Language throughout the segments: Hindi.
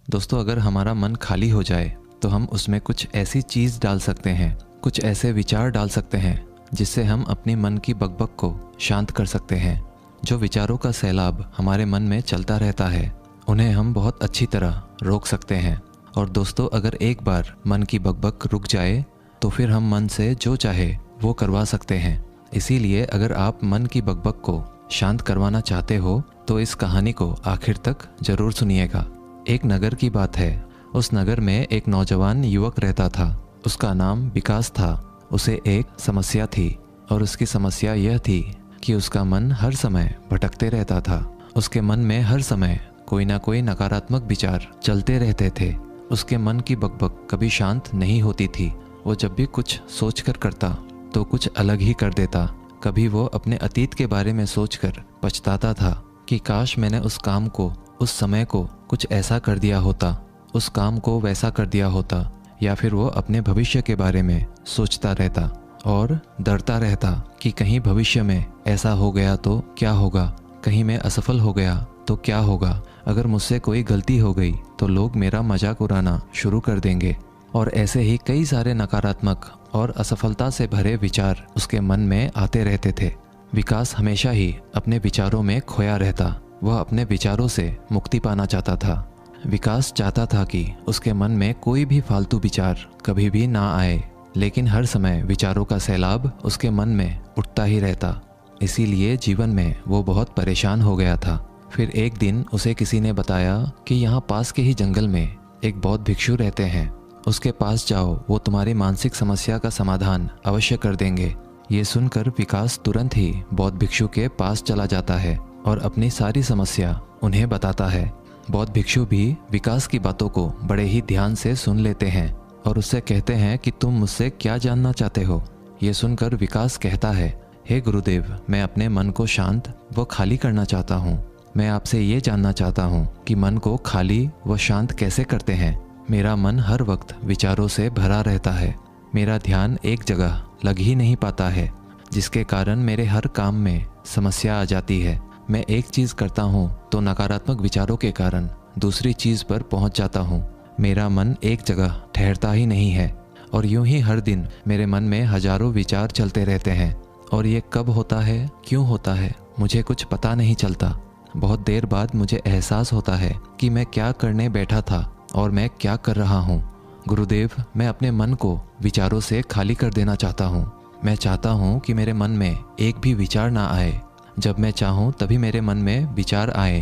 दोस्तों, अगर हमारा मन खाली हो जाए तो हम उसमें कुछ ऐसी चीज़ डाल सकते हैं, कुछ ऐसे विचार डाल सकते हैं जिससे हम अपने मन की बकबक को शांत कर सकते हैं। जो विचारों का सैलाब हमारे मन में चलता रहता है, उन्हें हम बहुत अच्छी तरह रोक सकते हैं। और दोस्तों, अगर एक बार मन की बकबक रुक जाए तो फिर हम मन से जो चाहे वो करवा सकते हैं। इसीलिए अगर आप मन की बकबक को शांत करवाना चाहते हो तो इस कहानी को आखिर तक ज़रूर सुनिएगा। एक नगर की बात है। उस नगर में एक नौजवान युवक रहता था। उसका नाम विकास था। उसे एक समस्या थी और उसकी समस्या यह थी कि उसका मन हर समय भटकते रहता था। उसके मन में हर समय कोई ना कोई नकारात्मक विचार चलते रहते थे। उसके मन की बकबक कभी शांत नहीं होती थी। वो जब भी कुछ सोचकर करता तो कुछ अलग ही कर देता। कभी वो अपने अतीत के बारे में सोचकर पछताता था कि काश मैंने उस काम को, उस समय को कुछ ऐसा कर दिया होता, उस काम को वैसा कर दिया होता। या फिर वो अपने भविष्य के बारे में सोचता रहता और डरता रहता कि कहीं भविष्य में ऐसा हो गया तो क्या होगा, कहीं मैं असफल हो गया तो क्या होगा, अगर मुझसे कोई गलती हो गई तो लोग मेरा मजाक उड़ाना शुरू कर देंगे। और ऐसे ही कई सारे नकारात्मक और असफलता से भरे विचार उसके मन में आते रहते थे। विकास हमेशा ही अपने विचारों में खोया रहता। वह अपने विचारों से मुक्ति पाना चाहता था। विकास चाहता था कि उसके मन में कोई भी फालतू विचार कभी भी ना आए, लेकिन हर समय विचारों का सैलाब उसके मन में उठता ही रहता। इसीलिए जीवन में वो बहुत परेशान हो गया था। फिर एक दिन उसे किसी ने बताया कि यहाँ पास के ही जंगल में एक बौद्ध भिक्षु रहते हैं, उसके पास जाओ, वो तुम्हारी मानसिक समस्या का समाधान अवश्य कर देंगे। ये सुनकर विकास तुरंत ही बौद्ध भिक्षु के पास चला जाता है और अपनी सारी समस्या उन्हें बताता है। बौद्ध भिक्षु भी विकास की बातों को बड़े ही ध्यान से सुन लेते हैं और उससे कहते हैं कि तुम मुझसे क्या जानना चाहते हो। ये सुनकर विकास कहता है, हे गुरुदेव, मैं अपने मन को शांत व खाली करना चाहता हूँ। मैं आपसे ये जानना चाहता हूँ कि मन को खाली व शांत कैसे करते हैं। मेरा मन हर वक्त विचारों से भरा रहता है। मेरा ध्यान एक जगह लग ही नहीं पाता है, जिसके कारण मेरे हर काम में समस्या आ जाती है। मैं एक चीज़ करता हूँ तो नकारात्मक विचारों के कारण दूसरी चीज़ पर पहुँच जाता हूँ। मेरा मन एक जगह ठहरता ही नहीं है और यूं ही हर दिन मेरे मन में हजारों विचार चलते रहते हैं। और ये कब होता है, क्यों होता है, मुझे कुछ पता नहीं चलता। बहुत देर बाद मुझे एहसास होता है कि मैं क्या करने बैठा था और मैं क्या कर रहा हूँ। गुरुदेव, मैं अपने मन को विचारों से खाली कर देना चाहता हूँ। मैं चाहता हूँ कि मेरे मन में एक भी विचार ना आए। जब मैं चाहूँ तभी मेरे मन में विचार आए।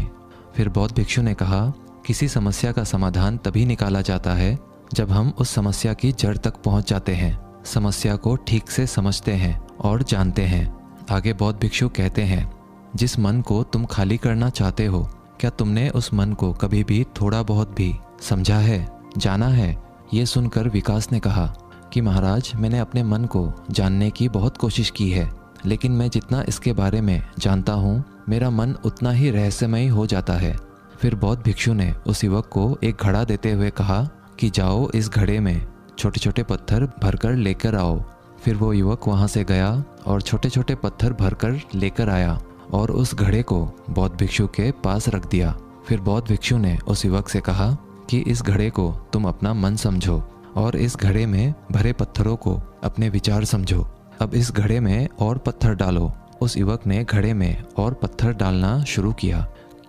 फिर बौद्ध भिक्षु ने कहा, किसी समस्या का समाधान तभी निकाला जाता है जब हम उस समस्या की जड़ तक पहुँच जाते हैं, समस्या को ठीक से समझते हैं और जानते हैं। आगे बौद्ध भिक्षु कहते हैं, जिस मन को तुम खाली करना चाहते हो, क्या तुमने उस मन को कभी भी थोड़ा बहुत भी समझा है, जाना है? ये सुनकर विकास ने कहा कि महाराज, मैंने अपने मन को जानने की बहुत कोशिश की है, लेकिन मैं जितना इसके बारे में जानता हूँ, मेरा मन उतना ही रहस्यमय हो जाता है। फिर बौद्ध भिक्षु ने उस युवक को एक घड़ा देते हुए कहा कि जाओ, इस घड़े में छोटे छोटे पत्थर भरकर लेकर आओ। फिर वो युवक वहाँ से गया और छोटे छोटे पत्थर भरकर लेकर आया और उस घड़े को बौद्ध भिक्षु के पास रख दिया। फिर बौद्ध भिक्षु ने उस युवक से कहा कि इस घड़े को तुम अपना मन समझो और इस घड़े में भरे पत्थरों को अपने विचार समझो। अब इस घड़े में और पत्थर डालो। उस युवक ने घड़े में और पत्थर डालना शुरू किया।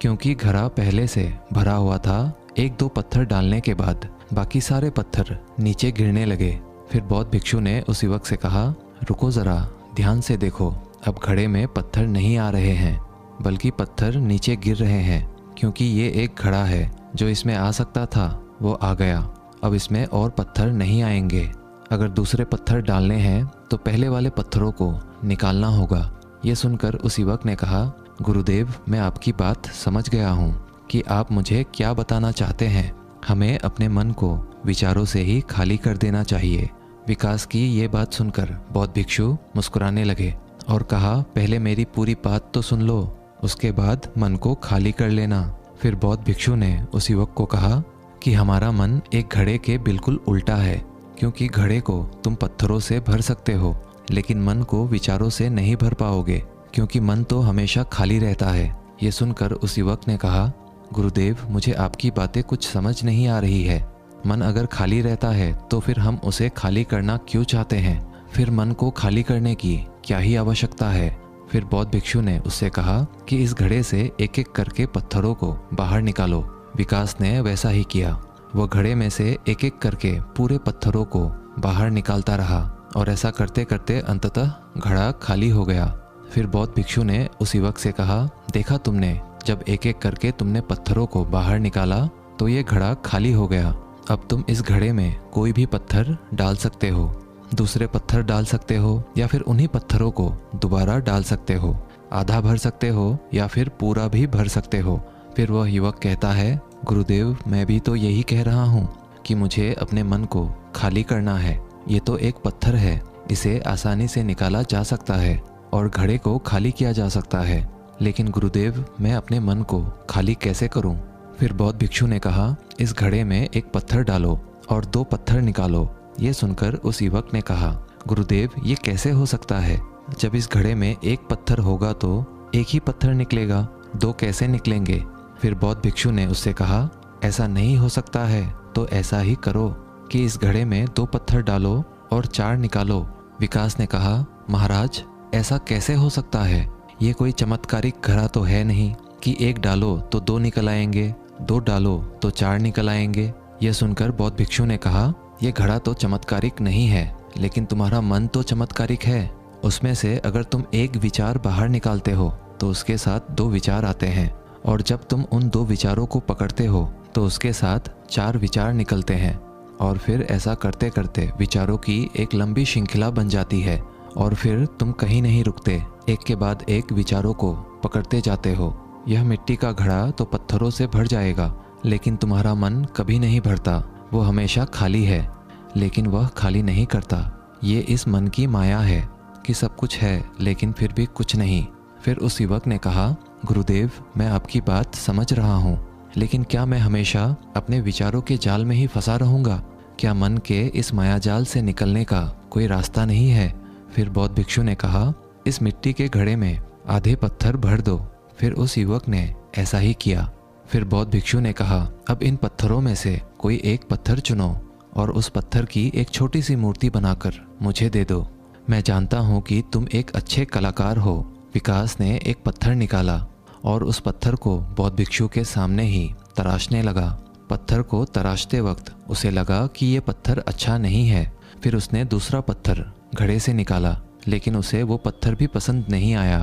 क्योंकि घड़ा पहले से भरा हुआ था, एक दो पत्थर डालने के बाद बाकी सारे पत्थर नीचे गिरने लगे। फिर बौद्ध भिक्षु ने उस युवक से कहा, रुको ज़रा, ध्यान से देखो। अब घड़े में पत्थर नहीं आ रहे हैं, बल्कि पत्थर नीचे गिर रहे हैं। क्योंकि ये एक घड़ा है, जो इसमें आ सकता था वो आ गया। अब इसमें और पत्थर नहीं आएंगे। अगर दूसरे पत्थर डालने हैं तो पहले वाले पत्थरों को निकालना होगा। ये सुनकर उस युवक ने कहा, गुरुदेव, मैं आपकी बात समझ गया हूँ कि आप मुझे क्या बताना चाहते हैं। हमें अपने मन को विचारों से ही खाली कर देना चाहिए। विकास की ये बात सुनकर बौद्ध भिक्षु मुस्कुराने लगे और कहा, पहले मेरी पूरी बात तो सुन लो, उसके बाद मन को खाली कर लेना। फिर बौद्ध भिक्षु ने उस युवक को कहा कि हमारा मन एक घड़े के बिल्कुल उल्टा है। क्योंकि घड़े को तुम पत्थरों से भर सकते हो, लेकिन मन को विचारों से नहीं भर पाओगे, क्योंकि मन तो हमेशा खाली रहता है। ये सुनकर उस युवक ने कहा, गुरुदेव, मुझे आपकी बातें कुछ समझ नहीं आ रही है। मन अगर खाली रहता है तो फिर हम उसे खाली करना क्यों चाहते हैं? फिर मन को खाली करने की क्या ही आवश्यकता है? फिर बौद्ध भिक्षु ने उससे कहा कि इस घड़े से एक एक करके पत्थरों को बाहर निकालो। विकास ने वैसा ही किया। वह घड़े में से एक एक करके पूरे पत्थरों को बाहर निकालता रहा और ऐसा करते करते अंततः घड़ा खाली हो गया। फिर बौद्ध भिक्षु ने उस युवक से कहा, देखा तुमने, जब एक एक करके तुमने पत्थरों को बाहर निकाला तो ये घड़ा खाली हो गया। अब तुम इस घड़े में कोई भी पत्थर डाल सकते हो, दूसरे पत्थर डाल सकते हो या फिर उन्हीं पत्थरों को दोबारा डाल सकते हो। आधा भर सकते हो या फिर पूरा भी भर सकते हो। फिर वह युवक कहता है, गुरुदेव, मैं भी तो यही कह रहा हूँ कि मुझे अपने मन को खाली करना है। ये तो एक पत्थर है, इसे आसानी से निकाला जा सकता है और घड़े को खाली किया जा सकता है, लेकिन गुरुदेव, मैं अपने मन को खाली कैसे करूँ? फिर बौद्ध भिक्षु ने कहा, इस घड़े में एक पत्थर डालो और 2 पत्थर निकालो। ये सुनकर उस युवक ने कहा, गुरुदेव, ये कैसे हो सकता है? जब इस घड़े में एक पत्थर होगा तो एक ही पत्थर निकलेगा, 2 कैसे निकलेंगे? फिर बौद्ध भिक्षु ने उससे कहा, ऐसा नहीं हो सकता है तो ऐसा ही करो कि इस घड़े में 2 पत्थर डालो और 4 निकालो। विकास ने कहा, महाराज, ऐसा कैसे हो सकता है? ये कोई चमत्कारिक घड़ा तो है नहीं कि 1 डालो तो 2 निकल आएंगे, 2 डालो तो 4 निकल आएंगे। यह सुनकर बौद्ध भिक्षु ने कहा, यह घड़ा तो चमत्कारिक नहीं है, लेकिन तुम्हारा मन तो चमत्कारिक है। उसमें से अगर तुम एक विचार बाहर निकालते हो तो उसके साथ 2 विचार आते हैं, और जब तुम उन 2 विचारों को पकड़ते हो तो उसके साथ 4 विचार निकलते हैं, और फिर ऐसा करते करते विचारों की एक लंबी श्रृंखला बन जाती है, और फिर तुम कहीं नहीं रुकते, एक के बाद एक विचारों को पकड़ते जाते हो। यह मिट्टी का घड़ा तो पत्थरों से भर जाएगा, लेकिन तुम्हारा मन कभी नहीं भरता, वो हमेशा खाली है, लेकिन वह खाली नहीं करता। ये इस मन की माया है कि सब कुछ है लेकिन फिर भी कुछ नहीं। फिर उस युवक ने कहा, गुरुदेव, मैं आपकी बात समझ रहा हूँ, लेकिन क्या मैं हमेशा अपने विचारों के जाल में ही फंसा रहूँगा? क्या मन के इस माया जाल से निकलने का कोई रास्ता नहीं है? फिर बौद्ध भिक्षु ने कहा, इस मिट्टी के घड़े में आधे पत्थर भर दो। फिर उस युवक ने ऐसा ही किया। फिर बौद्ध भिक्षु ने कहा, अब इन पत्थरों में से कोई एक पत्थर चुनो और उस पत्थर की एक छोटी सी मूर्ति बनाकर मुझे दे दो। मैं जानता हूँ कि तुम एक अच्छे कलाकार हो। विकास ने एक पत्थर निकाला और उस पत्थर को बौद्ध भिक्षु के सामने ही तराशने लगा। पत्थर को तराशते वक्त उसे लगा कि ये पत्थर अच्छा नहीं है। फिर उसने दूसरा पत्थर घड़े से निकाला, लेकिन उसे वो पत्थर भी पसंद नहीं आया।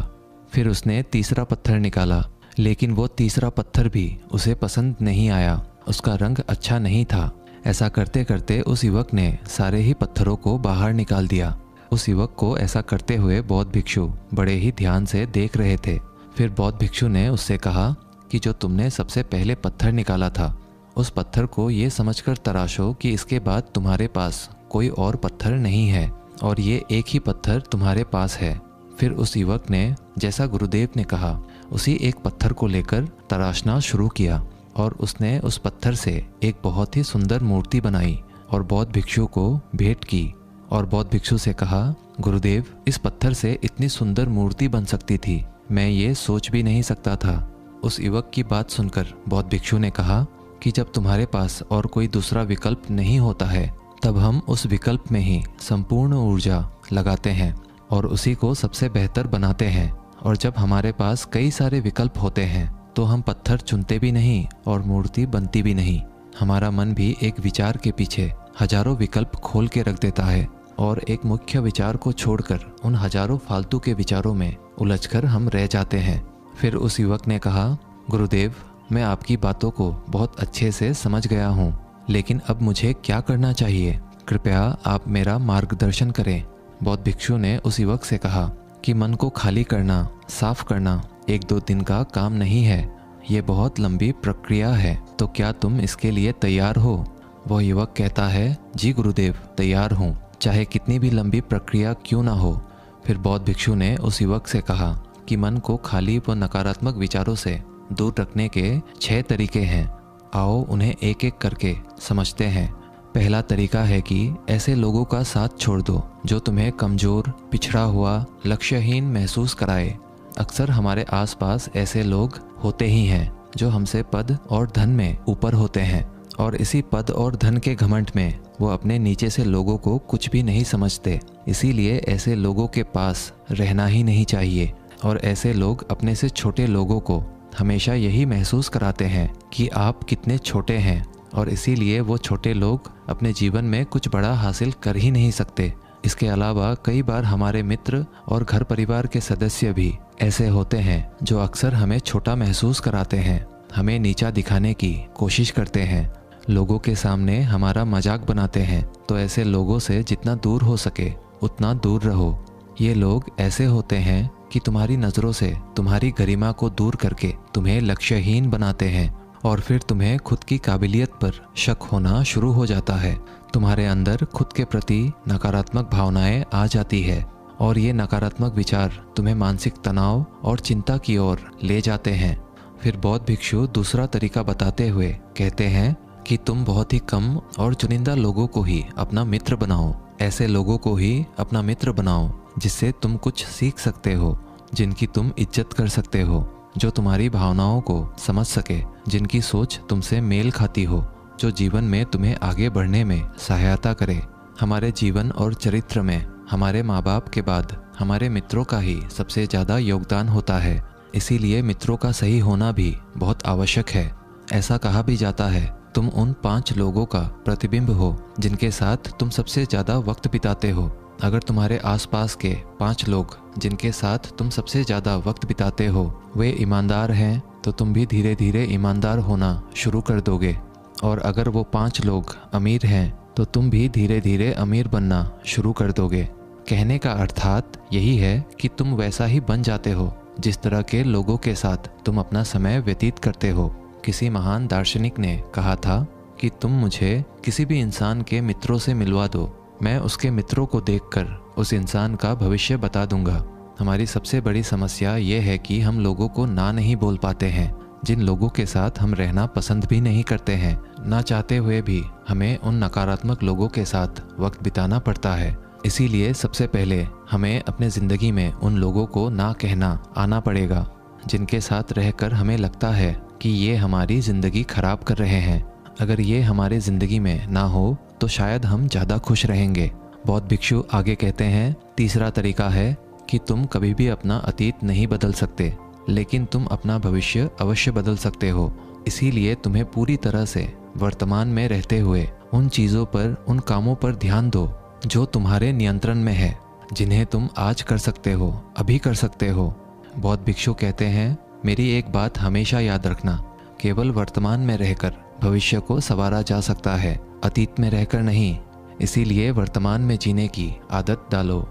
फिर उसने तीसरा पत्थर निकाला, लेकिन वो तीसरा पत्थर भी उसे पसंद नहीं आया, उसका रंग अच्छा नहीं था। ऐसा करते करते उस युवक ने सारे ही पत्थरों को बाहर निकाल दिया। उस युवक को ऐसा करते हुए बौद्ध भिक्षु बड़े ही ध्यान से देख रहे थे। फिर बौद्ध भिक्षु ने उससे कहा कि जो तुमने सबसे पहले पत्थर निकाला था, उस पत्थर को ये समझकर तराशो कि इसके बाद तुम्हारे पास कोई और पत्थर नहीं है और ये एक ही पत्थर तुम्हारे पास है। फिर उस युवक ने जैसा गुरुदेव ने कहा उसी एक पत्थर को लेकर तराशना शुरू किया और उसने उस पत्थर से एक बहुत ही सुंदर मूर्ति बनाई और बौद्ध भिक्षु को भेंट की। और बौद्ध भिक्षु से कहा, गुरुदेव, इस पत्थर से इतनी सुंदर मूर्ति बन सकती थी, मैं ये सोच भी नहीं सकता था। उस युवक की बात सुनकर बौद्ध भिक्षु ने कहा कि जब तुम्हारे पास और कोई दूसरा विकल्प नहीं होता है, तब हम उस विकल्प में ही संपूर्ण ऊर्जा लगाते हैं और उसी को सबसे बेहतर बनाते हैं। और जब हमारे पास कई सारे विकल्प होते हैं तो हम पत्थर चुनते भी नहीं और मूर्ति बनती भी नहीं। हमारा मन भी एक विचार के पीछे हजारों विकल्प खोल के रख देता है और एक मुख्य विचार को छोड़कर उन हजारों फालतू के विचारों में उलझकर हम रह जाते हैं। फिर उस युवक ने कहा, गुरुदेव, मैं आपकी बातों को बहुत अच्छे से समझ गया हूँ, लेकिन अब मुझे क्या करना चाहिए? कृपया आप मेरा मार्गदर्शन करें। बौद्ध भिक्षु ने उस युवक से कहा कि मन को खाली करना, साफ करना 1-2 दिन का काम नहीं है, ये बहुत लंबी प्रक्रिया है। तो क्या तुम इसके लिए तैयार हो? वह युवक कहता है, जी गुरुदेव, तैयार हूँ, चाहे कितनी भी लंबी प्रक्रिया क्यों ना हो। फिर बौद्ध भिक्षु ने उस युवक से कहा कि मन को खाली व नकारात्मक विचारों से दूर रखने के 6 तरीके हैं। आओ उन्हें एक एक करके समझते हैं। पहला तरीका है कि ऐसे लोगों का साथ छोड़ दो जो तुम्हें कमज़ोर, पिछड़ा हुआ, लक्ष्यहीन महसूस कराए। अक्सर हमारे आसपास ऐसे लोग होते ही हैं जो हमसे पद और धन में ऊपर होते हैं, और इसी पद और धन के घमंड में वो अपने नीचे से लोगों को कुछ भी नहीं समझते। इसीलिए ऐसे लोगों के पास रहना ही नहीं चाहिए। और ऐसे लोग अपने से छोटे लोगों को हमेशा यही महसूस कराते हैं कि आप कितने छोटे हैं, और इसीलिए वो छोटे लोग अपने जीवन में कुछ बड़ा हासिल कर ही नहीं सकते। इसके अलावा कई बार हमारे मित्र और घर परिवार के सदस्य भी ऐसे होते हैं जो अक्सर हमें छोटा महसूस कराते हैं, हमें नीचा दिखाने की कोशिश करते हैं, लोगों के सामने हमारा मजाक बनाते हैं। तो ऐसे लोगों से जितना दूर हो सके उतना दूर रहो। ये लोग ऐसे होते हैं कि तुम्हारी नज़रों से तुम्हारी गरिमा को दूर करके तुम्हें लक्ष्यहीन बनाते हैं, और फिर तुम्हें खुद की काबिलियत पर शक होना शुरू हो जाता है। तुम्हारे अंदर खुद के प्रति नकारात्मक भावनाएं आ जाती है, और ये नकारात्मक विचार तुम्हें मानसिक तनाव और चिंता की ओर ले जाते हैं। फिर बौद्ध भिक्षु दूसरा तरीका बताते हुए कहते हैं कि तुम बहुत ही कम और चुनिंदा लोगों को ही अपना मित्र बनाओ। ऐसे लोगों को ही अपना मित्र बनाओ जिससे तुम कुछ सीख सकते हो, जिनकी तुम इज्जत कर सकते हो, जो तुम्हारी भावनाओं को समझ सके, जिनकी सोच तुमसे मेल खाती हो, जो जीवन में तुम्हें आगे बढ़ने में सहायता करे। हमारे जीवन और चरित्र में हमारे माँ बाप के बाद हमारे मित्रों का ही सबसे ज़्यादा योगदान होता है। इसीलिए मित्रों का सही होना भी बहुत आवश्यक है। ऐसा कहा भी जाता है, तुम उन 5 लोगों का प्रतिबिंब हो जिनके साथ तुम सबसे ज़्यादा वक्त बिताते हो। अगर तुम्हारे आसपास के 5 लोग जिनके साथ तुम सबसे ज़्यादा वक्त बिताते हो वे ईमानदार हैं, तो तुम भी धीरे धीरे ईमानदार होना शुरू कर दोगे। और अगर वो 5 लोग अमीर हैं तो तुम भी धीरे धीरे अमीर बनना शुरू कर दोगे। कहने का अर्थात यही है कि तुम वैसा ही बन जाते हो जिस तरह के लोगों के साथ तुम अपना समय व्यतीत करते हो। किसी महान दार्शनिक ने कहा था कि तुम मुझे किसी भी इंसान के मित्रों से मिलवा दो, मैं उसके मित्रों को देखकर उस इंसान का भविष्य बता दूंगा। हमारी सबसे बड़ी समस्या ये है कि हम लोगों को ना नहीं बोल पाते हैं, जिन लोगों के साथ हम रहना पसंद भी नहीं करते हैं। ना चाहते हुए भी हमें उन नकारात्मक लोगों के साथ वक्त बिताना पड़ता है। इसीलिए सबसे पहले हमें अपने ज़िंदगी में उन लोगों को ना कहना आना पड़ेगा जिनके साथ रहकर हमें लगता है कि ये हमारी ज़िंदगी खराब कर रहे हैं। अगर ये हमारी ज़िंदगी में ना हो तो शायद हम ज़्यादा खुश रहेंगे। बौद्ध भिक्षु आगे कहते हैं, तीसरा तरीका है कि तुम कभी भी अपना अतीत नहीं बदल सकते, लेकिन तुम अपना भविष्य अवश्य बदल सकते हो। इसीलिए तुम्हें पूरी तरह से वर्तमान में रहते हुए उन चीज़ों पर, उन कामों पर ध्यान दो जो तुम्हारे नियंत्रण में है, जिन्हें तुम आज कर सकते हो, अभी कर सकते हो। बौद्ध भिक्षु कहते हैं, मेरी एक बात हमेशा याद रखना, केवल वर्तमान में रहकर भविष्य को संवारा जा सकता है, अतीत में रहकर नहीं। इसीलिए वर्तमान में जीने की आदत डालो।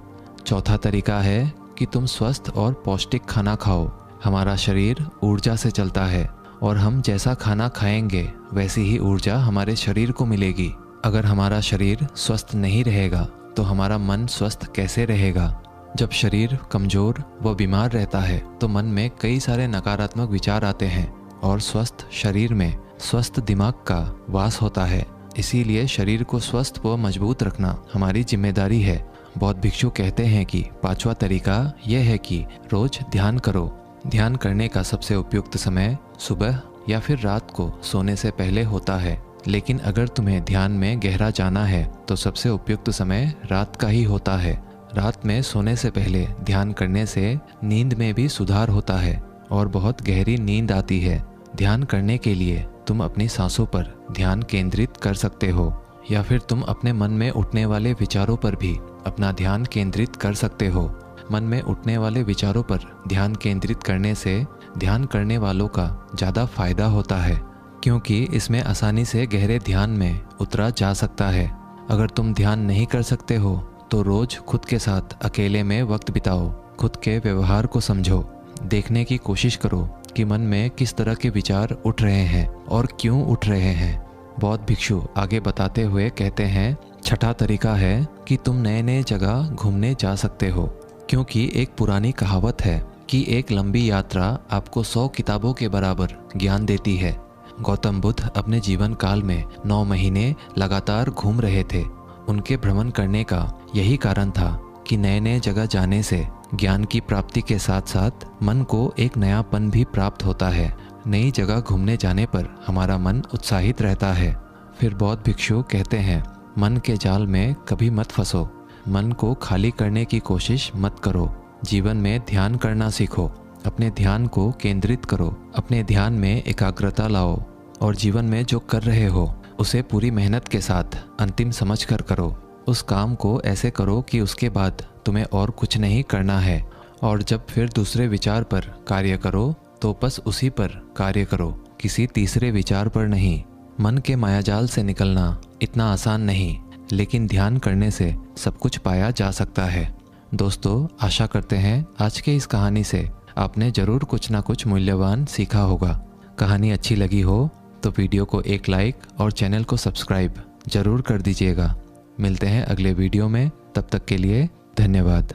चौथा तरीका है कि तुम स्वस्थ और पौष्टिक खाना खाओ। हमारा शरीर ऊर्जा से चलता है, और हम जैसा खाना खाएंगे वैसी ही ऊर्जा हमारे शरीर को मिलेगी। अगर हमारा शरीर स्वस्थ नहीं रहेगा तो हमारा मन स्वस्थ कैसे रहेगा? जब शरीर कमज़ोर व बीमार रहता है तो मन में कई सारे नकारात्मक विचार आते हैं, और स्वस्थ शरीर में स्वस्थ दिमाग का वास होता है। इसीलिए शरीर को स्वस्थ व मजबूत रखना हमारी जिम्मेदारी है। बौद्ध भिक्षु कहते हैं कि 5वां तरीका यह है कि रोज ध्यान करो। ध्यान करने का सबसे उपयुक्त समय सुबह या फिर रात को सोने से पहले होता है, लेकिन अगर तुम्हें ध्यान में गहरा जाना है तो सबसे उपयुक्त समय रात का ही होता है। रात में सोने से पहले ध्यान करने से नींद में भी सुधार होता है और बहुत गहरी नींद आती है। ध्यान करने के लिए तुम अपनी सांसों पर ध्यान केंद्रित कर सकते हो, या फिर तुम अपने मन में उठने वाले विचारों पर भी अपना ध्यान केंद्रित कर सकते हो। मन में उठने वाले विचारों पर ध्यान केंद्रित करने से ध्यान करने वालों का ज़्यादा फायदा होता है, क्योंकि इसमें आसानी से गहरे ध्यान में उतरा जा सकता है। अगर तुम ध्यान नहीं कर सकते हो तो रोज खुद के साथ अकेले में वक्त बिताओ, खुद के व्यवहार को समझो, देखने की कोशिश करो कि मन में किस तरह के विचार उठ रहे हैं और क्यों उठ रहे हैं। बौद्ध भिक्षु आगे बताते हुए कहते हैं, छठा तरीका है कि तुम नए नए जगह घूमने जा सकते हो, क्योंकि एक पुरानी कहावत है कि एक लंबी यात्रा आपको 100 किताबों के बराबर ज्ञान देती है। गौतम बुद्ध अपने जीवन काल में 9 महीने लगातार घूम रहे थे। उनके भ्रमण करने का यही कारण था कि नए नए जगह जाने से ज्ञान की प्राप्ति के साथ साथ मन को एक नयापन भी प्राप्त होता है। नई जगह घूमने जाने पर हमारा मन उत्साहित रहता है। फिर बौद्ध भिक्षु कहते हैं, मन के जाल में कभी मत फंसो, मन को खाली करने की कोशिश मत करो, जीवन में ध्यान करना सीखो, अपने ध्यान को केंद्रित करो, अपने ध्यान में एकाग्रता लाओ और जीवन में जो कर रहे हो उसे पूरी मेहनत के साथ अंतिम समझ कर करो। उस काम को ऐसे करो कि उसके बाद तुम्हें और कुछ नहीं करना है, और जब फिर दूसरे विचार पर कार्य करो तो बस उसी पर कार्य करो, किसी तीसरे विचार पर नहीं। मन के मायाजाल से निकलना इतना आसान नहीं, लेकिन ध्यान करने से सब कुछ पाया जा सकता है। दोस्तों, आशा करते हैं आज के इस कहानी से आपने ज़रूर कुछ ना कुछ मूल्यवान सीखा होगा। कहानी अच्छी लगी हो तो वीडियो को एक लाइक और चैनल को सब्सक्राइब ज़रूर कर दीजिएगा। मिलते हैं अगले वीडियो में, तब तक के लिए धन्यवाद।